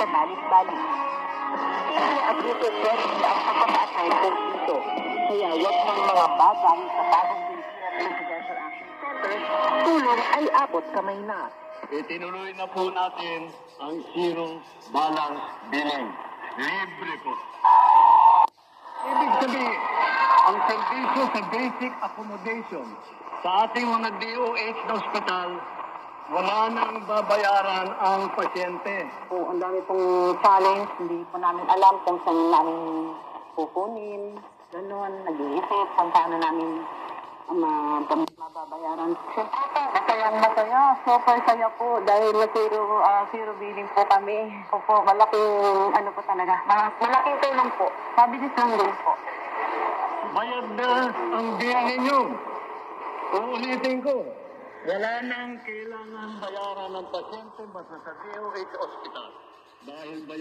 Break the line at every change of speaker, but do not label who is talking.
balik-balik. Hindi abutin pwede ang pagpapa-assign kung dito. Kaya wag ng mga bagay sa bagong Presidential Action Center, tulong ay abot kamay na.
Itinuloy na po natin ang zero balance billing. Libre po. Ibig sabihin, ang serbisyo sa basic accommodation sa ating mga DOH na ospital, wala nang babayaran ang pasyente.
Po, ang dami pong challenge, hindi po namin alam kung saan namin kukunin. Ganon, nag-iisip kung paano namin mababayaran. Siyempre po, masaya. Super saya po dahil zero billing po kami. Opo, malaking ano po talaga. Malaking tulong po. Mabilis lang din po.
Bayad na ang bill ninyo. Uulitin ko, wala nang kailangan bayaran ng pasyente basta sa DOH Hospital. Dahil